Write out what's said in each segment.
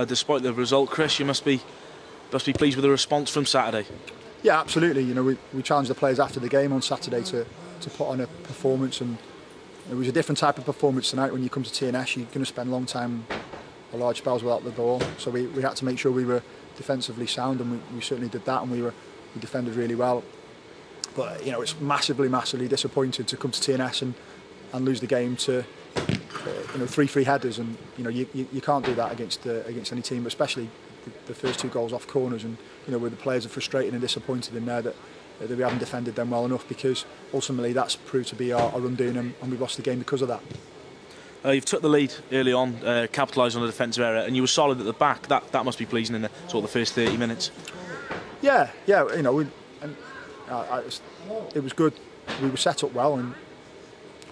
despite the result. Chris, you must be pleased with the response from Saturday. Yeah, absolutely. You know, we challenged the players after the game on Saturday to put on a performance, and it was a different type of performance tonight. When you come to TNS, you're going to spend a long time, a large spells without the ball. So we had to make sure we were defensively sound, and we certainly did that, and we defended really well. But you know, it's massively disappointing to come to TNS and lose the game to 3 free headers, and you know you can't do that against any team, but especially the first 2 goals off corners, and you know where the players are frustrated and disappointed in there that we haven't defended them well enough, because ultimately that's proved to be our undoing, and we've lost the game because of that. You've took the lead early on, capitalised on a defensive error, and you were solid at the back. That must be pleasing in the first 30 minutes. Yeah, you know, it was good. We were set up well, and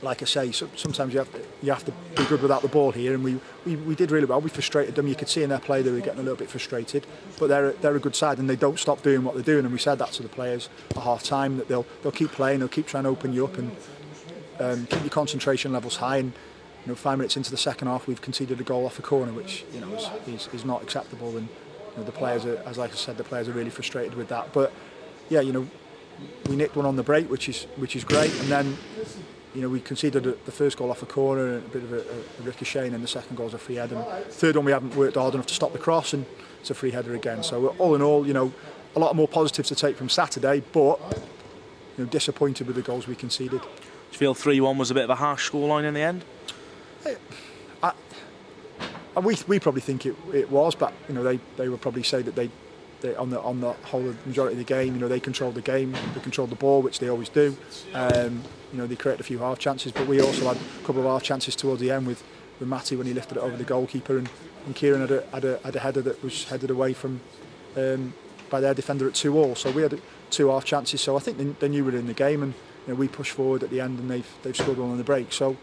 like I say, sometimes you have to be good without the ball here, and we did really well. We frustrated them. You could see in their play they were getting a little bit frustrated, but they're a good side, and they don't stop doing what they're doing. And we said that to the players at half time, that they'll keep playing, they'll keep trying to open you up, and keep your concentration levels high. And you know, 5 minutes into the second half, we've conceded a goal off a corner, which you know is not acceptable. And you know, the players are, as like I said, the players are really frustrated with that. But yeah, you know, we nicked one on the break, which is great, and then you know we conceded the first goal off a corner, and a bit of a ricochet, and then the second goal's a free header. And the third one we haven't worked hard enough to stop the cross, and it's a free header again. So all in all, you know, a lot more positives to take from Saturday, but you know, disappointed with the goals we conceded. Do you feel 3-1 was a bit of a harsh scoreline in the end? We probably think it was, but you know they would probably say that they on the whole majority of the game, you know, they controlled the game, they controlled the ball, which they always do. You know, they created a few half chances, but we also had a couple of half chances towards the end with Matty when he lifted it over the goalkeeper, and Kieran had a header that was headed away from by their defender at 2-2. So we had 2 half chances. So I think they knew we were in the game, and you know, we pushed forward at the end, and they've scored one on the break. So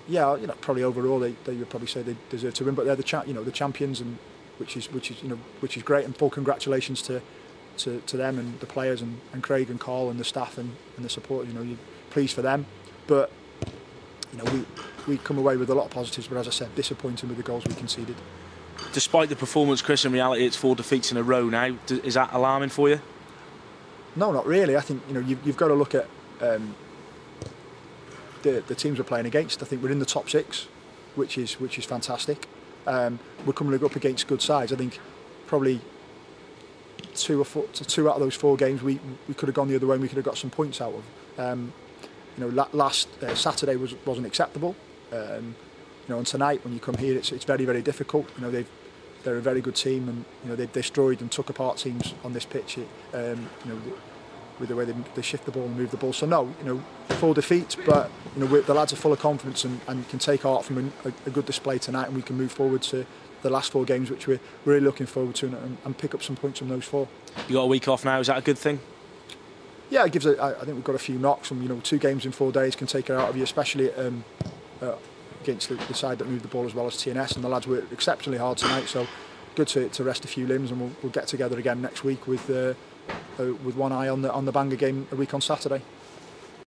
yeah, you know, probably overall they would probably say they deserve to win, but they're the champions, and which is great, and full congratulations to them and the players, and Craig and Carl and the staff and the support. You know, you're pleased for them, but you know we come away with a lot of positives, but as I said, disappointing with the goals we conceded. Despite the performance, Chris, in reality it's 4 defeats in a row now. Is that alarming for you? No, not really. I think you know you've got to look at the teams we're playing against. I think we're in the top 6, which is fantastic. We're coming up against good sides. I think probably 2 out of those 4 games we could have gone the other way, and we could have got some points out of. You know, last Saturday wasn't acceptable. You know, and tonight when you come here, it's very difficult. You know, they're a very good team, and you know they've destroyed and took apart teams on this pitch. You know, with the way they shift the ball and move the ball. So no, you know, 4 defeats, but you know the lads are full of confidence and can take heart from a good display tonight, and we can move forward to the last 4 games, which we're really looking forward to, and pick up some points from those 4. You got a week off now. Is that a good thing? Yeah, it gives. I think we've got a few knocks, and you know, 2 games in 4 days can take it out of you, especially against the side that moved the ball as well as TNS, and the lads worked exceptionally hard tonight. So good to rest a few limbs, and we'll get together again next week with one eye on the Bangor game a week on Saturday.